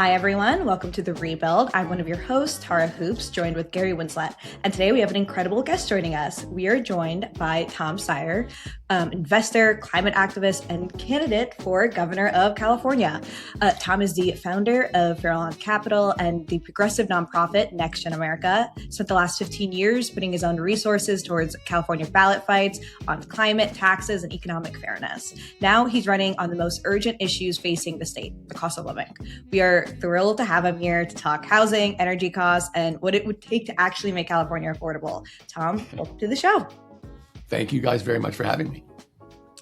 Hi, everyone. Welcome to The Rebuild. I'm one of your hosts, Tara Hoops, joined with Gary Winslet. And today we have an incredible guest joining us. We are joined by Tom Steyer, investor, climate activist, and candidate for governor of California. Tom is the founder of Fairlawn Capital and the progressive nonprofit Next Gen America. Spent the last 15 years putting his own resources towards California ballot fights on climate, taxes, and economic fairness. Now he's running on the most urgent issues facing the state, the cost of living. We are thrilled to have him here to talk housing, energy costs, and what it would take to actually make California affordable. Tom, welcome to the show. Thank you guys very much for having me.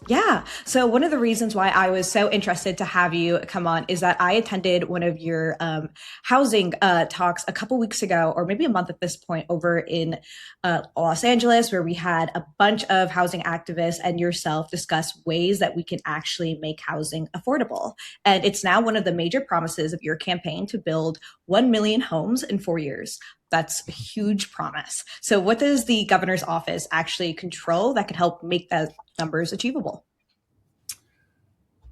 Yeah. So one of the reasons why I was so interested to have you come on is that I attended one of your housing talks a couple weeks ago, or maybe a month at this point, over in Los Angeles, where we had a bunch of housing activists and yourself discuss ways that we can actually make housing affordable. And it's now one of the major promises of your campaign to build 1 million homes in 4 years. That's a huge promise. So what does the governor's office actually control that could help make those numbers achievable?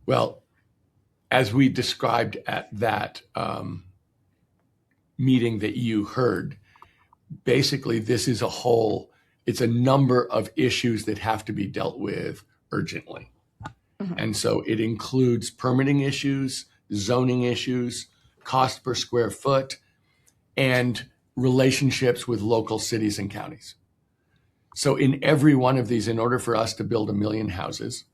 Well, as we described at that meeting that you heard, basically this is it's a number of issues that have to be dealt with urgently. Mm-hmm. And so it includes permitting issues, zoning issues, cost per square foot, and relationships with local cities and counties. So in every one of these, in order for us to build 1 million houses,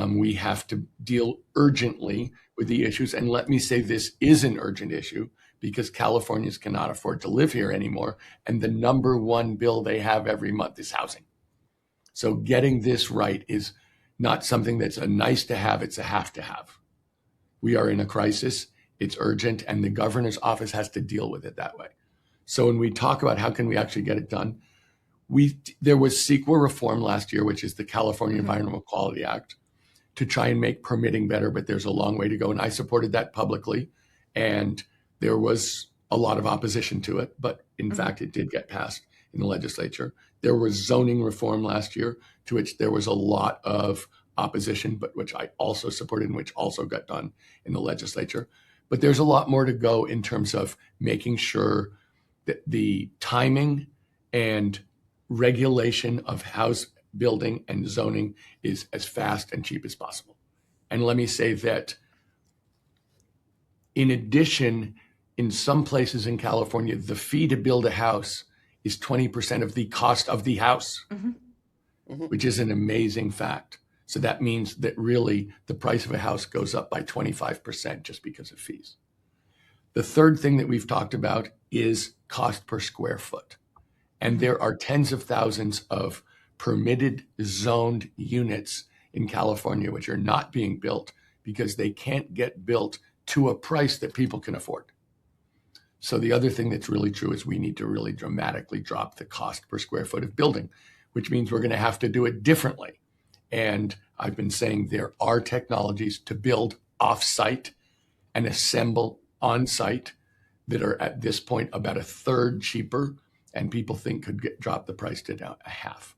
we have to deal urgently with the issues. And let me say, this is an urgent issue because Californians cannot afford to live here anymore. And the number one bill they have every month is housing. So getting this right is not something that's a nice to have, it's a have to have. We are in a crisis, it's urgent, and the governor's office has to deal with it that way. So when we talk about how can we actually get it done, there was CEQA reform last year, which is the California Environmental Quality Act, to try and make permitting better, but there's a long way to go. And I supported that publicly, and there was a lot of opposition to it, but in fact, it did get passed in the legislature. There was zoning reform last year, to which there was a lot of opposition, but which I also supported and which also got done in the legislature. But there's a lot more to go in terms of making sure that the timing and regulation of house building and zoning is as fast and cheap as possible. And let me say that in addition, in some places in California, the fee to build a house is 20% of the cost of the house, which is an amazing fact. So that means that really the price of a house goes up by 25% just because of fees. The third thing that we've talked about is cost per square foot. And there are tens of thousands of permitted zoned units in California which are not being built because they can't get built to a price that people can afford. So the other thing that's really true is we need to really dramatically drop the cost per square foot of building, which means we're going to have to do it differently. And I've been saying there are technologies to build off-site and assemble on-site that are at this point about a third cheaper, and people think could drop the price to down a half.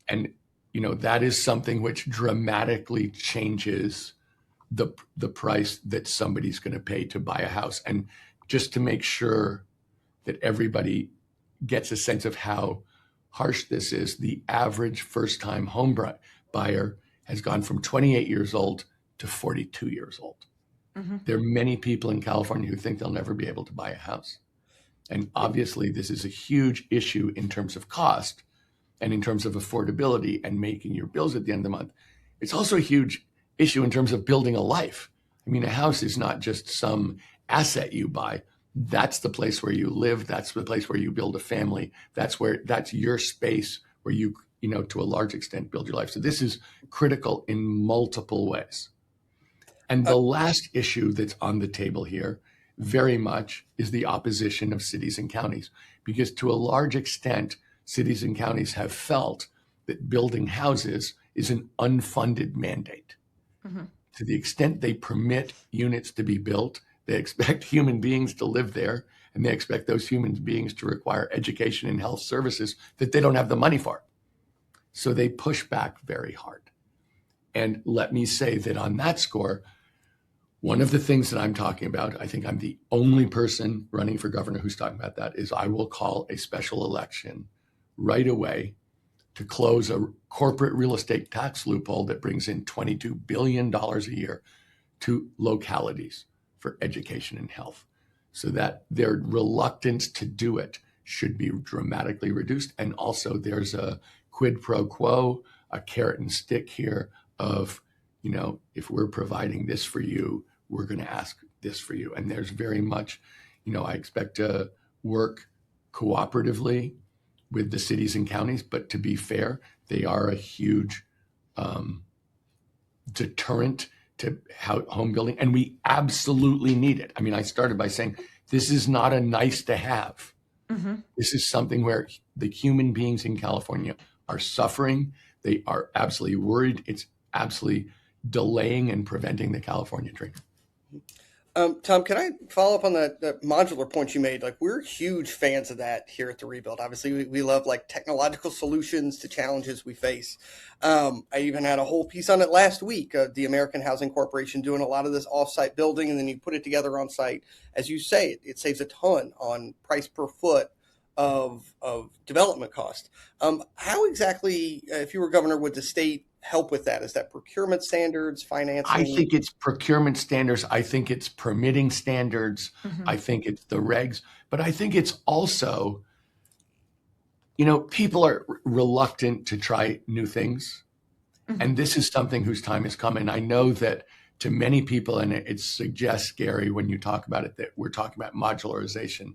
And that is something which dramatically changes the price that somebody's going to pay to buy a house. And just to make sure that everybody gets a sense of how harsh this is, the average first-time home buyer has gone from 28 years old to 42 years old. There are many people in California who think they'll never be able to buy a house. And obviously, this is a huge issue in terms of cost and in terms of affordability and making your bills at the end of the month. It's also a huge issue in terms of building a life. I mean, a house is not just some asset you buy. That's the place where you live. That's the place where you build a family. That's your space where you to a large extent, build your life. So this is critical in multiple ways. And the last issue that's on the table here very much is the opposition of cities and counties, because to a large extent, cities and counties have felt that building houses is an unfunded mandate. To the extent they permit units to be built, they expect human beings to live there, and they expect those human beings to require education and health services that they don't have the money for. So they push back very hard. And let me say that on that score, One of the things that I'm talking about, I think I'm the only person running for governor who's talking about that, is I will call a special election right away to close a corporate real estate tax loophole that brings in $22 billion a year to localities for education and health, so that their reluctance to do it should be dramatically reduced. And also there's a quid pro quo, a carrot and stick here of, if we're providing this for you, we're going to ask this for you. And there's very much, I expect to work cooperatively with the cities and counties, but to be fair, they are a huge deterrent to home building, and we absolutely need it. I mean, I started by saying this is not a nice to have. Mm-hmm. This is something where the human beings in California are suffering. They are absolutely worried. It's absolutely delaying and preventing the California dream. Tom, can I follow up on the modular point you made? Like, we're huge fans of that here at the Rebuild. Obviously, we love like technological solutions to challenges we face. I even had a whole piece on it last week. The American Housing Corporation doing a lot of this offsite building, and then you put it together on site. As you say, it saves a ton on price per foot of development cost. How exactly, if you were governor, would the state help with that? Is that procurement standards, financing? I think it's procurement standards. I think it's permitting standards. Mm-hmm. I think it's the regs. But I think it's also, people are reluctant to try new things. Mm-hmm. And this is something whose time has come. And I know that to many people, and it suggests, Gary, when you talk about it, that we're talking about modularization.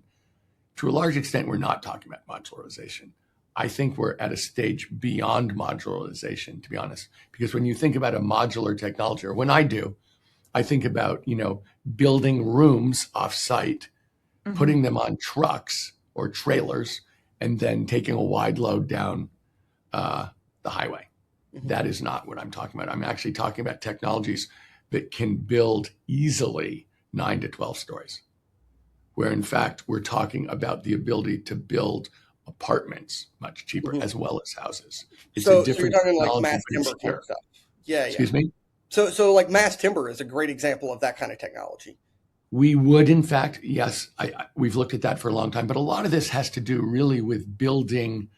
To a large extent, we're not talking about modularization. I think we're at a stage beyond modularization, to be honest, because when you think about a modular technology, or when I do, I think about, building rooms off-site, mm-hmm. putting them on trucks or trailers, and then taking a wide load down the highway. Mm-hmm. That is not what I'm talking about. I'm actually talking about technologies that can build easily 9 to 12 stories, where in fact, we're talking about the ability to build apartments much cheaper, mm-hmm. as well as houses. It's a different so you're talking like mass timber kind of stuff. Yeah. Excuse me? So like mass timber is a great example of that kind of technology. We would, in fact, yes, we've looked at that for a long time, but a lot of this has to do really with building,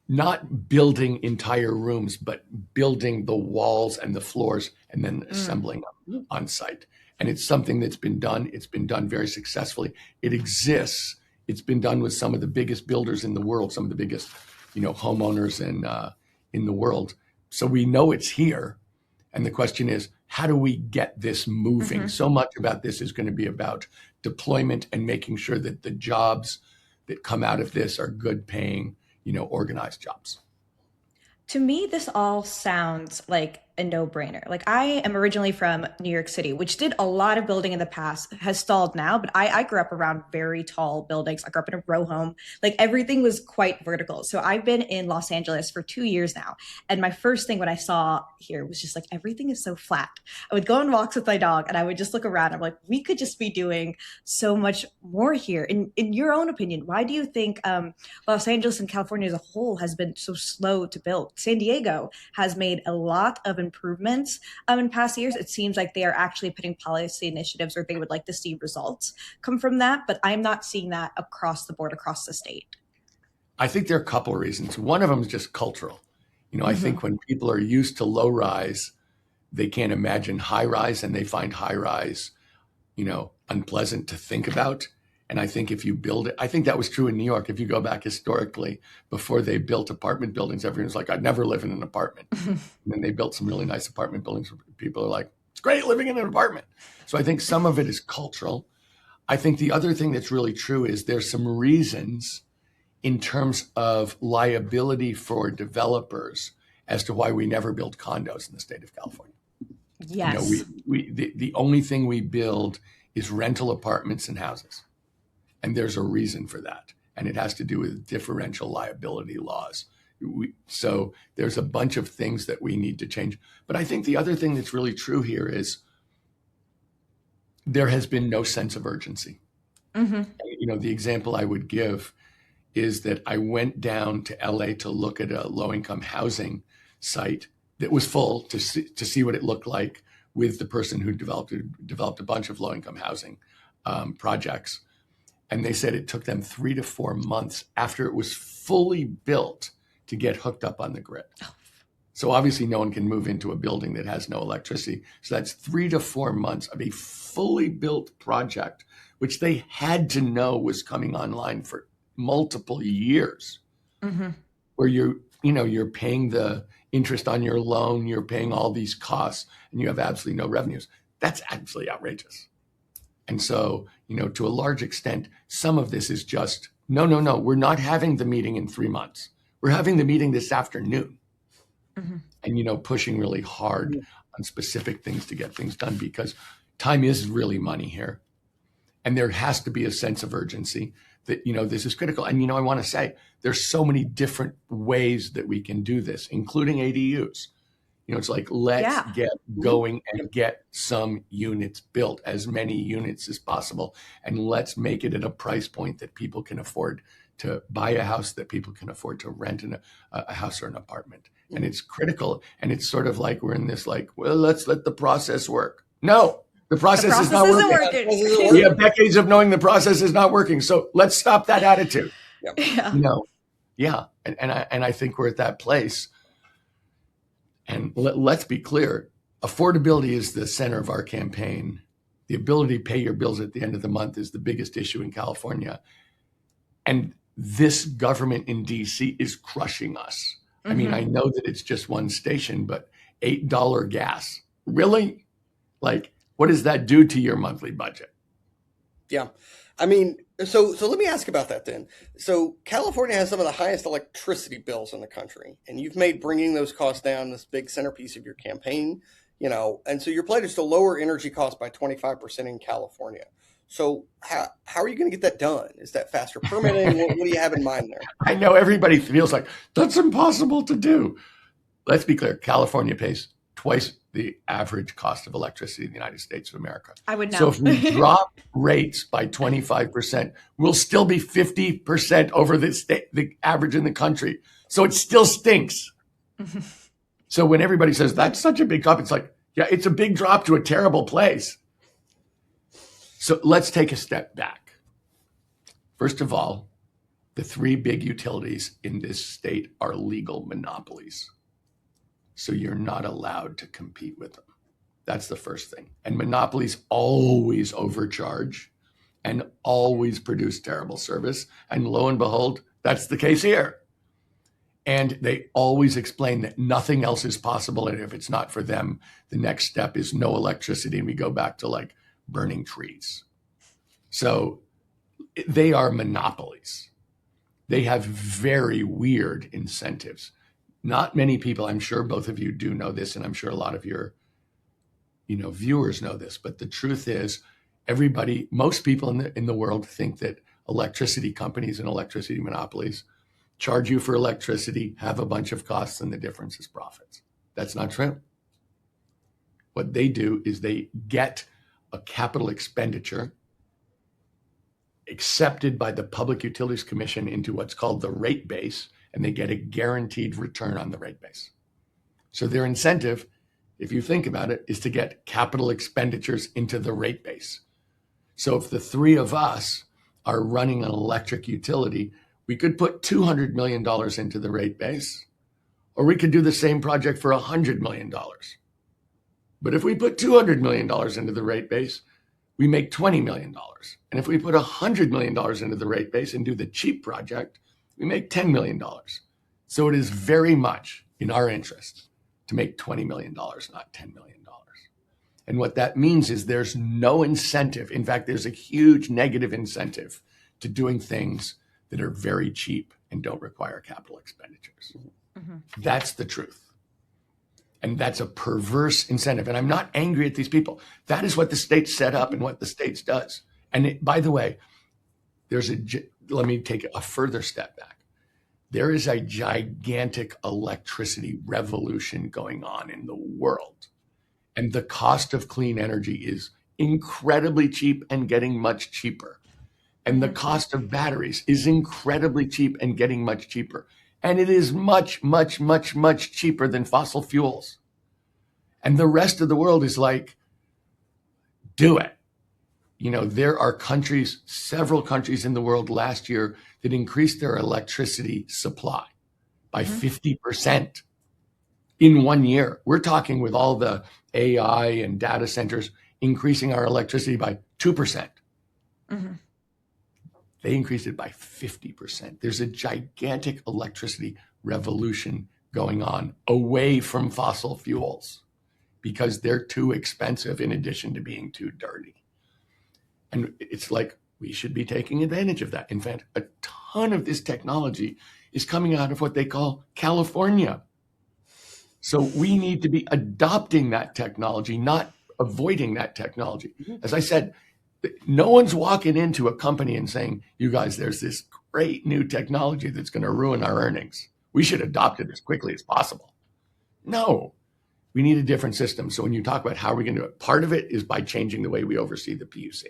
not building entire rooms, but building the walls and the floors and then assembling them on site. And it's something that's been done. It's been done very successfully. It exists. It's been done with some of the biggest builders in the world, some of the biggest, homeowners in the world. So we know it's here. And the question is, how do we get this moving? Mm-hmm. So much about this is going to be about deployment and making sure that the jobs that come out of this are good paying, organized jobs. To me, this all sounds like a no-brainer. Like, I am originally from New York City, which did a lot of building in the past, has stalled now, but I grew up around very tall buildings. I grew up in a row home. Like, everything was quite vertical. So I've been in Los Angeles for 2 years now. And my first thing when I saw here was just like, everything is so flat. I would go on walks with my dog and I would just look around. I'm like, we could just be doing so much more here. In your own opinion, why do you think Los Angeles and California as a whole has been so slow to build? San Diego has made a lot of improvements in past years. It seems like they are actually putting policy initiatives where they would like to see results come from that, but I'm not seeing that across the board, across the state. I think there are a couple of reasons. One of them is just cultural. I think when people are used to low rise, they can't imagine high rise, and they find high rise, unpleasant to think about. And I think if you build it, I think that was true in New York. If you go back historically, before they built apartment buildings, everyone was like, I'd never live in an apartment. And then they built some really nice apartment buildings where people are like, it's great living in an apartment. So I think some of it is cultural. I think the other thing that's really true is there's some reasons in terms of liability for developers as to why we never build condos in the state of California. Yes. The only thing we build is rental apartments and houses. And there's a reason for that. And it has to do with differential liability laws. So there's a bunch of things that we need to change. But I think the other thing that's really true here is there has been no sense of urgency. Mm-hmm. The example I would give is that I went down to LA to look at a low-income housing site that was full to see what it looked like with the person who developed a bunch of low-income housing projects. And they said it took them 3 to 4 months after it was fully built to get hooked up on the grid. So obviously no one can move into a building that has no electricity. So that's 3 to 4 months of a fully built project, which they had to know was coming online for multiple years, where you're paying the interest on your loan, you're paying all these costs, and you have absolutely no revenues. That's absolutely outrageous. And so, to a large extent, some of this is just, no, we're not having the meeting in 3 months. We're having the meeting this afternoon. And, pushing really hard on specific things to get things done, because time is really money here. And there has to be a sense of urgency that, this is critical. And, I want to say there's so many different ways that we can do this, including ADUs. It's like, let's get going and get some units built, as many units as possible. And let's make it at a price point that people can afford to buy a house, that people can afford to rent a house or an apartment. And it's critical. And it's sort of like we're in this let's let the process work. No, the process is not working. We have decades of knowing the process is not working. So let's stop that attitude. And I think we're at that place. And let's be clear, affordability is the center of our campaign. The ability to pay your bills at the end of the month is the biggest issue in California. And this government in DC is crushing us. I mean, I know that it's just one station, but $8 gas. Really? What does that do to your monthly budget? Yeah. I mean, so let me ask about that then. So California has some of the highest electricity bills in the country, and you've made bringing those costs down this big centerpiece of your campaign, and so your pledge is to lower energy costs by 25% in California. So how are you going to get that done? Is that faster permitting? What do you have in mind there? I know everybody feels like that's impossible to do. Let's be clear. California pays twice the average cost of electricity in the United States of America. I would know. So if we drop rates by 25%, we'll still be 50% over the average in the country. So it still stinks. So when everybody says that's such a big drop, it's like, yeah, it's a big drop to a terrible place. So let's take a step back. First of all, the 3 big utilities in this state are legal monopolies. So you're not allowed to compete with them. That's the first thing. And monopolies always overcharge and always produce terrible service. And lo and behold, that's the case here. And they always explain that nothing else is possible. And if it's not for them, the next step is no electricity. And we go back to burning trees. So they are monopolies. They have very weird incentives. Not many people, I'm sure both of you do know this, and I'm sure a lot of your viewers know this, but the truth is most people in the world think that electricity companies and electricity monopolies charge you for electricity, have a bunch of costs, and the difference is profits. That's not true. What they do is they get a capital expenditure accepted by the Public Utilities Commission into what's called the rate base, and they get a guaranteed return on the rate base. So their incentive, if you think about it, is to get capital expenditures into the rate base. So if the 3 of us are running an electric utility, we could put $200 million into the rate base, or we could do the same project for $100 million. But if we put $200 million into the rate base, we make $20 million. And if we put $100 million into the rate base and do the cheap project, we make $10 million. So it is very much in our interest to make $20 million, not $10 million. And what that means is there's no incentive. In fact, there's a huge negative incentive to doing things that are very cheap and don't require capital expenditures. That's the truth. And that's a perverse incentive. And I'm not angry at these people. That is what the state set up and what the state does. And by the way, let me take a further step back. There is a gigantic electricity revolution going on in the world. And the cost of clean energy is incredibly cheap and getting much cheaper. And the cost of batteries is incredibly cheap and getting much cheaper. And it is much, much, much, much cheaper than fossil fuels. And the rest of the world is like, do it. There are countries, several countries in the world last year that increased their electricity supply by 50% in 1 year. We're talking with all the AI and data centers increasing our electricity by 2%. They increased it by 50%. There's a gigantic electricity revolution going on away from fossil fuels because they're too expensive in addition to being too dirty. And it's like we should be taking advantage of that. In fact, a ton of this technology is coming out of what they call California. So we need to be adopting that technology, not avoiding that technology. As I said, no one's walking into a company and saying, you guys, there's this great new technology that's going to ruin our earnings. We should adopt it as quickly as possible. No, we need a different system. So when you talk about how we're going to do it, part of it is by changing the way we oversee the PUC,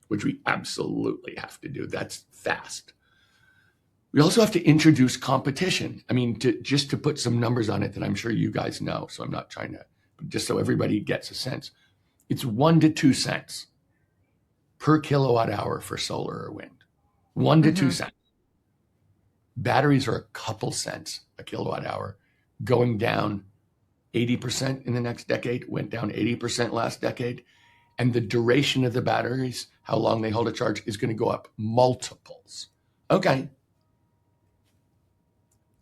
which we absolutely have to do. That's fast. We also have to introduce competition. I mean, just to put some numbers on it that I'm sure you guys know, so I'm not trying to, just so everybody gets a sense. It's 1 to 2 cents per kilowatt hour for solar or wind. 1 to 2 cents. Batteries are a couple cents a kilowatt hour, going down 80% in the next decade, went down 80% last decade. And the duration of the batteries, how long they hold a charge, is going to go up multiples. Okay.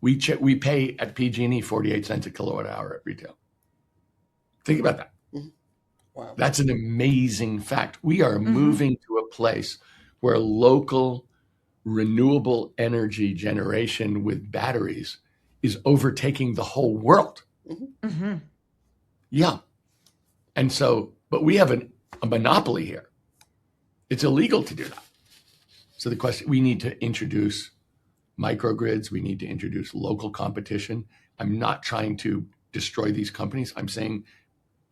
We pay at PG&E 48 cents a kilowatt hour at retail. Think about that. Wow. That's an amazing fact. We are moving to a place where local renewable energy generation with batteries is overtaking the whole world. Yeah. And so, but we have a monopoly here. It's illegal to do that. So the question, we need to introduce microgrids. We need to introduce local competition. I'm not trying to destroy these companies. I'm saying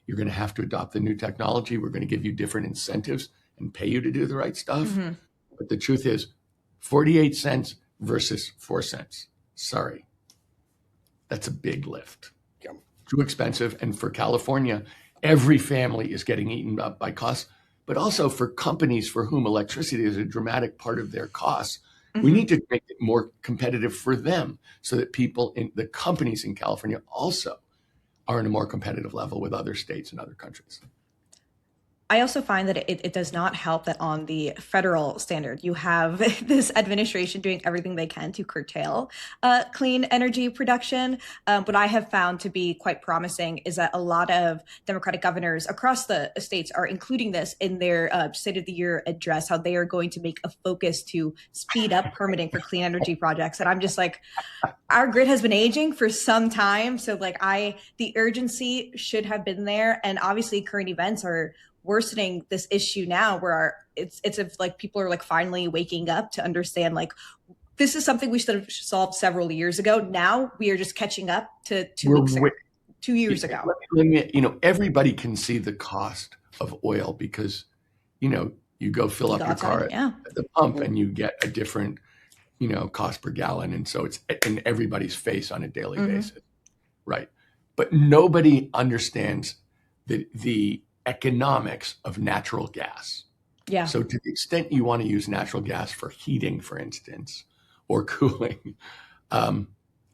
you're going to have to adopt the new technology. We're going to give you different incentives and pay you to do the right stuff. But the truth is 48 cents versus 4 cents. Sorry. That's a big lift. Yeah. Too expensive. And for California, every family is getting eaten up by costs, but also for companies for whom electricity is a dramatic part of their costs. We need to make it more competitive for them so that people in the companies in California also are in a more competitive level with other states and other countries. I also find that it does not help that on the federal standard, you have this administration doing everything they can to curtail clean energy production. What I have found to be quite promising is that a lot of Democratic governors across the states are including this in their State of the Year address, how they are going to make a focus to speed up permitting for clean energy projects. And I'm just like, our grid has been aging for some time. So the urgency should have been there. And obviously current events are worsening this issue now where it's like people are like finally waking up to understand like this is something we should have solved several years ago. Now we are just catching up to 2 years ago. Everybody can see the cost of oil because, you go fill up your car at the pump and you get a different, cost per gallon. And so it's in everybody's face on a daily basis. Right. But nobody understands the economics of natural gas. Yeah. So to the extent you want to use natural gas for heating, for instance, or cooling,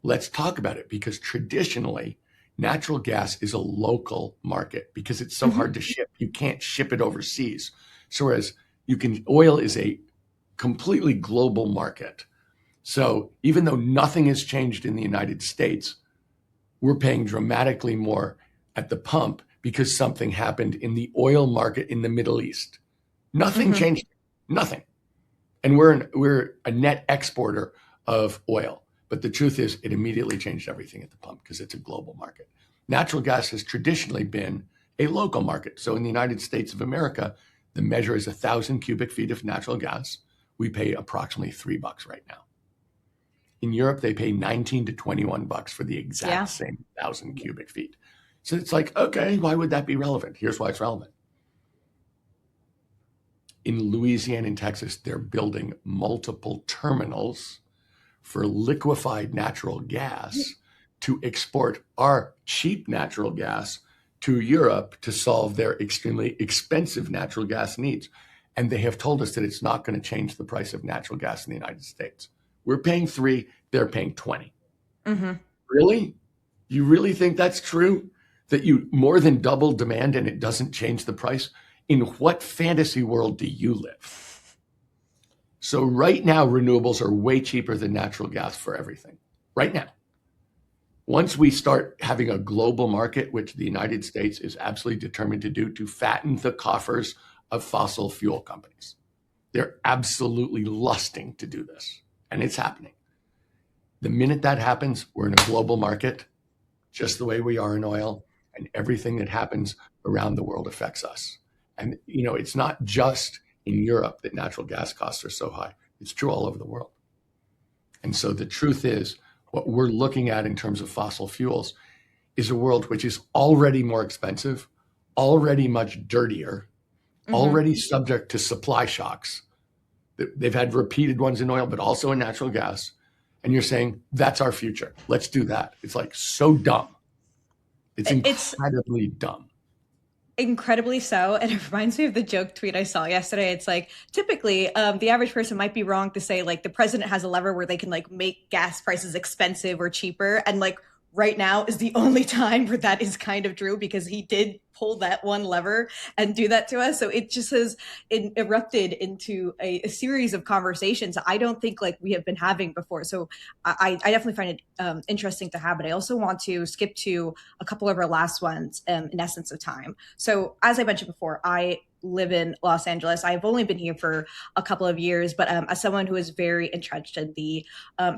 let's talk about it because traditionally natural gas is a local market because it's so hard to ship. You can't ship it overseas. So whereas oil is a completely global market. So even though nothing has changed in the United States, we're paying dramatically more at the pump because something happened in the oil market in the Middle East. Nothing changed, nothing. And we're a net exporter of oil. But the truth is it immediately changed everything at the pump because it's a global market. Natural gas has traditionally been a local market. So in the United States of America, the measure is 1,000 cubic feet of natural gas. We pay approximately $3 right now. In Europe, they pay 19 to 21 bucks for the exact same 1,000 cubic feet. So it's like, okay, why would that be relevant? Here's why it's relevant. In Louisiana and Texas, they're building multiple terminals for liquefied natural gas to export our cheap natural gas to Europe to solve their extremely expensive natural gas needs. And they have told us that it's not going to change the price of natural gas in the United States. We're paying 3, they're paying 20. Really? You really think that's true? That you more than double demand and it doesn't change the price? In what fantasy world do you live? So right now, renewables are way cheaper than natural gas for everything. Right now. Once we start having a global market, which the United States is absolutely determined to do, to fatten the coffers of fossil fuel companies. They're absolutely lusting to do this, and it's happening. The minute that happens, we're in a global market, just the way we are in oil, and everything that happens around the world affects us. And, it's not just in Europe that natural gas costs are so high. It's true all over the world. And so the truth is, what we're looking at in terms of fossil fuels is a world which is already more expensive, already much dirtier, already subject to supply shocks. They've had repeated ones in oil, but also in natural gas. And you're saying, that's our future. Let's do that. It's like so dumb. It's incredibly dumb. Incredibly so. And it reminds me of the joke tweet I saw yesterday. It's like, typically, the average person might be wrong to say, like, the president has a lever where they can, like, make gas prices expensive or cheaper. And, like, right now is the only time where that is kind of true, because he did pull that one lever and do that to us. So it just has erupted into a series of conversations I don't think like we have been having before. So I definitely find it interesting to have, but I also want to skip to a couple of our last ones in essence of time. So as I mentioned before, I live in Los Angeles. I've only been here for a couple of years, but as someone who is very entrenched in the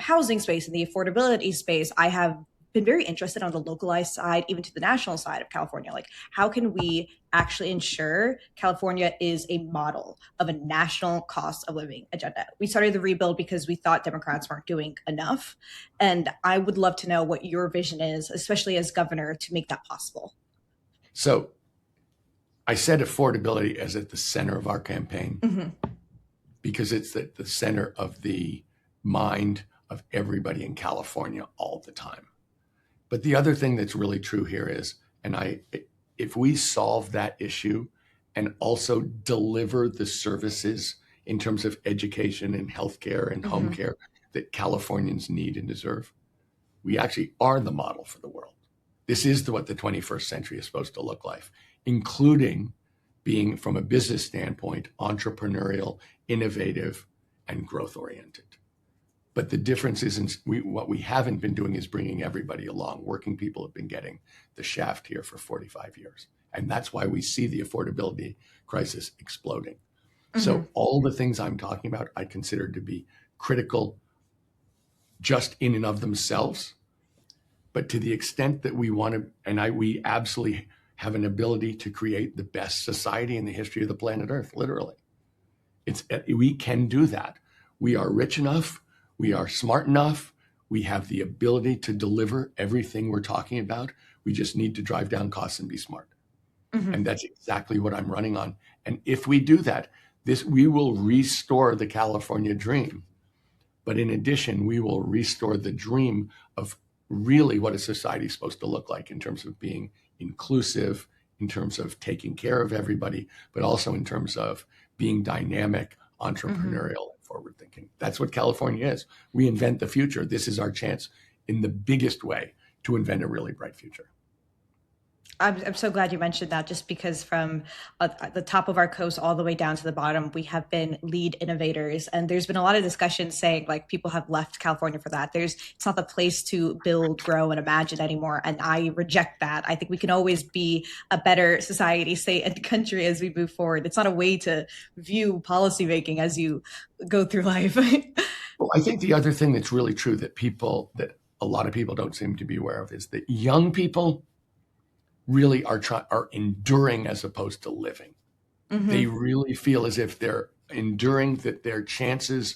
housing space and the affordability space, I have been very interested on the localized side, even to the national side of California. Like, how can we actually ensure California is a model of a national cost of living agenda? We started the rebuild because we thought Democrats weren't doing enough. And I would love to know what your vision is, especially as governor, to make that possible. So I said affordability as at the center of our campaign because it's at the center of the mind of everybody in California all the time. But the other thing that's really true here is, if we solve that issue and also deliver the services in terms of education and healthcare and home care that Californians need and deserve, we actually are the model for the world. This is what the 21st century is supposed to look like, including being, from a business standpoint, entrepreneurial, innovative, and growth-oriented. But the difference is what we haven't been doing is bringing everybody along. Working people have been getting the shaft here for 45 years. And that's why we see the affordability crisis exploding. So all the things I'm talking about, I consider to be critical just in and of themselves. But to the extent that we want to, and we absolutely have an ability to create the best society in the history of the planet Earth, literally. We can do that. We are rich enough. We are smart enough. We have the ability to deliver everything we're talking about. We just need to drive down costs and be smart. And that's exactly what I'm running on. And if we do that, we will restore the California dream. But in addition, we will restore the dream of really what a society is supposed to look like in terms of being inclusive, in terms of taking care of everybody, but also in terms of being dynamic, entrepreneurial, and forward-thinking. That's what California is. We invent the future. This is our chance in the biggest way to invent a really bright future. I'm so glad you mentioned that, just because from the top of our coast all the way down to the bottom, we have been lead innovators. And there's been a lot of discussion saying like people have left California for that. It's not the place to build, grow, and imagine anymore. And I reject that. I think we can always be a better society, state, and country as we move forward. It's not a way to view policymaking as you go through life. Well, I think the other thing that's really true that a lot of people don't seem to be aware of is that young people really are enduring as opposed to living. They really feel as if they're enduring, that their chances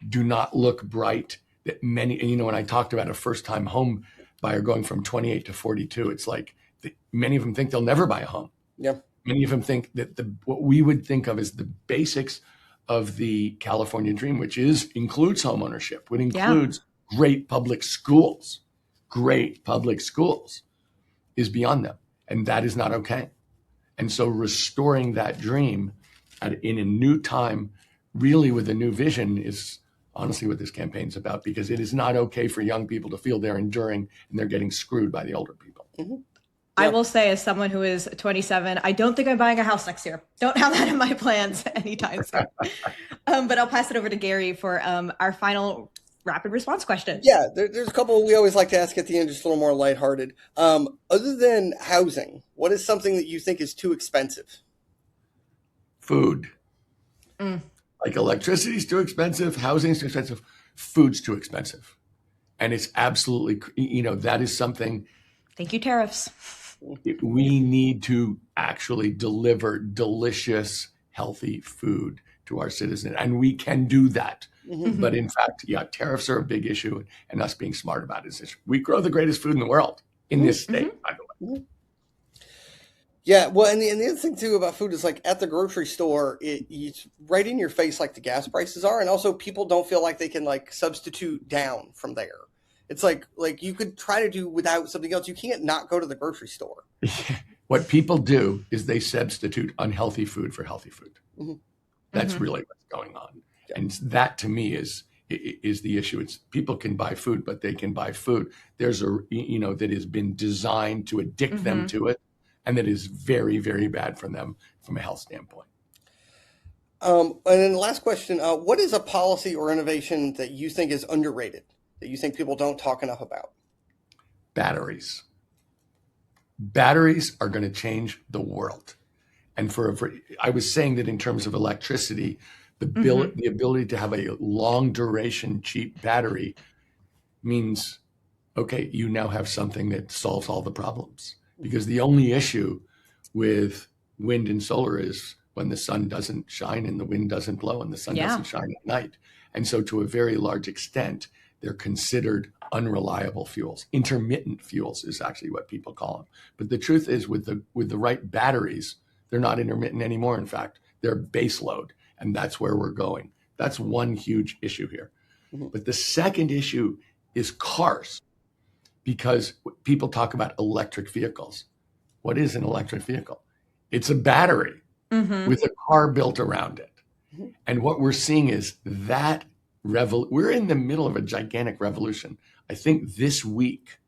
do not look bright. That many, when I talked about a first-time home buyer going from 28 to 42, it's like many of them think they'll never buy a home. Yeah. Many of them think that what we would think of as the basics of the California dream, which includes homeownership, which includes great public schools, is beyond them. And that is not okay. And so restoring that dream in a new time, really with a new vision, is honestly what this campaign's about, because it is not okay for young people to feel they're enduring and they're getting screwed by the older people. Mm-hmm. I will say, as someone who is 27, I don't think I'm buying a house next year. Don't have that in my plans anytime soon. But I'll pass it over to Gary for our final rapid response question. Yeah, there's a couple we always like to ask at the end, just a little more lighthearted. Other than housing, what is something that you think is too expensive? Food. Like electricity is too expensive, housing is too expensive, food's too expensive. And it's absolutely, that is something. Thank you, tariffs. We need to actually deliver delicious, healthy food to our citizens. And we can do that. Mm-hmm. But in fact, tariffs are a big issue, and us being smart about it is issue. We grow the greatest food in the world in this state, by the way. Yeah, well, and the other thing too about food is, like, at the grocery store, it's right in your face, like the gas prices are, and also people don't feel like they can, like, substitute down from there. It's like you could try to do without something else. You can't not go to the grocery store. What people do is they substitute unhealthy food for healthy food. Mm-hmm. That's really what's going on. Yeah. And that, to me, is the issue. It's people can buy food, but they can buy food. There's that has been designed to addict them to it, and that is very, very bad for them from a health standpoint. And then the last question, what is a policy or innovation that you think is underrated, that you think people don't talk enough about? Batteries. Batteries are going to change the world. And I was saying that in terms of electricity, the ability to have a long duration, cheap battery means, okay, you now have something that solves all the problems. Because the only issue with wind and solar is when the sun doesn't shine and the wind doesn't blow and the sun doesn't shine at night. And so to a very large extent, they're considered unreliable fuels. Intermittent fuels is actually what people call them. But the truth is, with the right batteries, they're not intermittent anymore. In fact, they're base load. And that's where we're going. That's one huge issue here. Mm-hmm. But the second issue is cars. Because people talk about electric vehicles. What is an electric vehicle? It's a battery with a car built around it. Mm-hmm. And what we're seeing is that we're in the middle of a gigantic revolution. I think this week,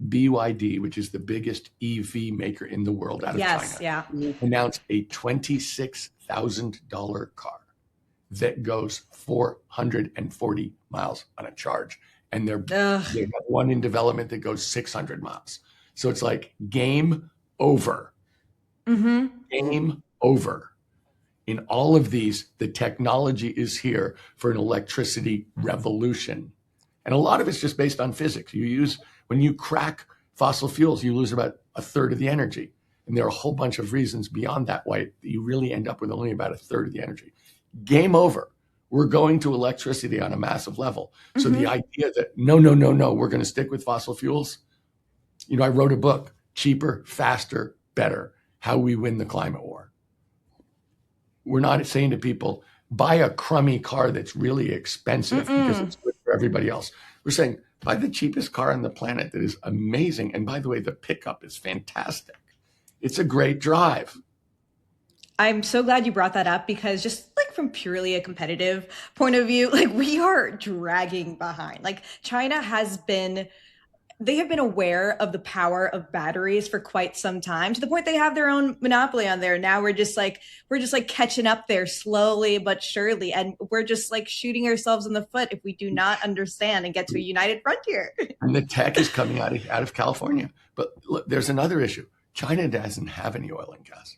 BYD, which is the biggest EV maker in the world out of China, announced a $26,000 car that goes 440 miles on a charge. And they've got one in development that goes 600 miles. So it's like game over. Game over. In all of these, the technology is here for an electricity revolution. And a lot of it's just based on physics. When you crack fossil fuels, you lose about a third of the energy. And there are a whole bunch of reasons beyond that why you really end up with only about a third of the energy. Game over. We're going to electricity on a massive level. So the idea that no, we're going to stick with fossil fuels. I wrote a book, Cheaper, Faster, Better, How We Win the Climate War. We're not saying to people, buy a crummy car that's really expensive because it's good for everybody else. We're saying, buy the cheapest car on the planet that is amazing. And by the way, the pickup is fantastic. It's a great drive. I'm so glad you brought that up, because just like from purely a competitive point of view, like we are dragging behind. Like China they have been aware of the power of batteries for quite some time, to the point they have their own monopoly on there. Now we're just like catching up there slowly but surely. And we're just like shooting ourselves in the foot if we do not understand and get to a united frontier. And the tech is coming out of California. But look, there's another issue. China doesn't have any oil and gas.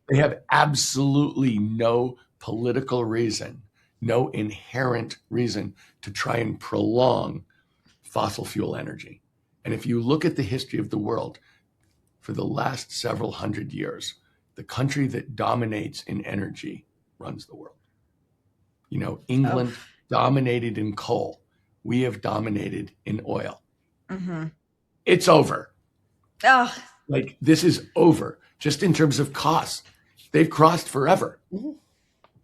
They have absolutely no political reason, no inherent reason to try and prolong fossil fuel energy. And if you look at the history of the world, for the last several hundred years, the country that dominates in energy runs the world. England dominated in coal. We have dominated in oil. It's over. Like, this is over. Just in terms of costs, they've crossed forever.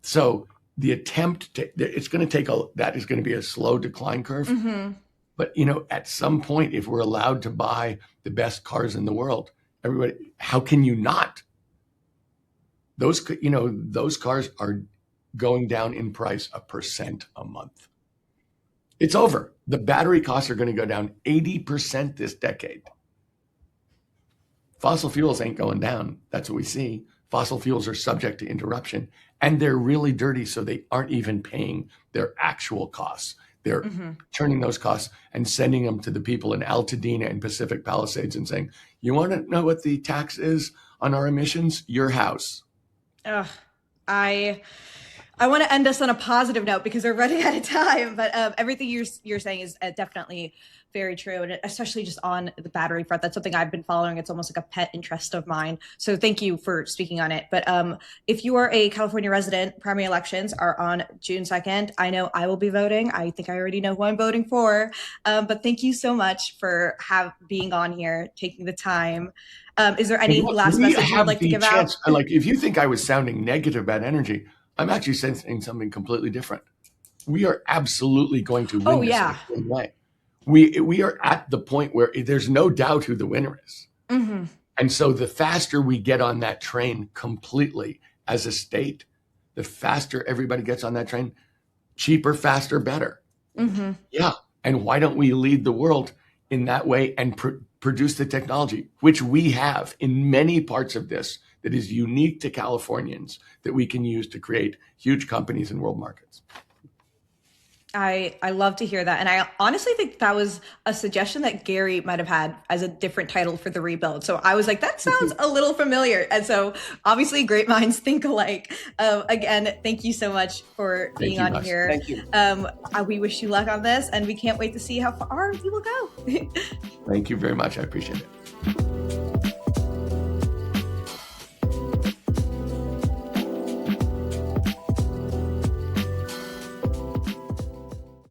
So the attempt it's going to take that is going to be a slow decline curve. But, at some point, if we're allowed to buy the best cars in the world, Everybody, how can you not? Those cars are going down in price 1% a month. It's over. The battery costs are going to go down 80% this decade. Fossil fuels ain't going down. That's what we see. Fossil fuels are subject to interruption, and they're really dirty, so they aren't even paying their actual costs. They're turning those costs and sending them to the people in Altadena and Pacific Palisades and saying, you want to know what the tax is on our emissions? Your house. Ugh, I want to end us on a positive note because we're running out of time, but everything you're saying is definitely very true. And especially just on the battery front, that's something I've been following. It's almost like a pet interest of mine. So thank you for speaking on it. But if you are a California resident, primary elections are on June 2nd. I know I will be voting. I think I already know who I'm voting for. But thank you so much for being on here, taking the time. Is there any last message you would like to give out? Like, if you think I was sounding negative about energy, I'm actually saying something completely different. We are absolutely going to win this in the same way. We are at the point where there's no doubt who the winner is. And so the faster we get on that train completely as a state, the faster everybody gets on that train, cheaper, faster, better. Yeah. And why don't we lead the world in that way and produce the technology, which we have in many parts of this, that is unique to Californians, that we can use to create huge companies in world markets. I love to hear that. And I honestly think that was a suggestion that Gary might have had as a different title for the rebuild. So I was like, that sounds a little familiar. And so obviously great minds think alike. Again, thank you so much for being on here. Thank you. We wish you luck on this, and we can't wait to see how far you will go. Thank you very much. I appreciate it.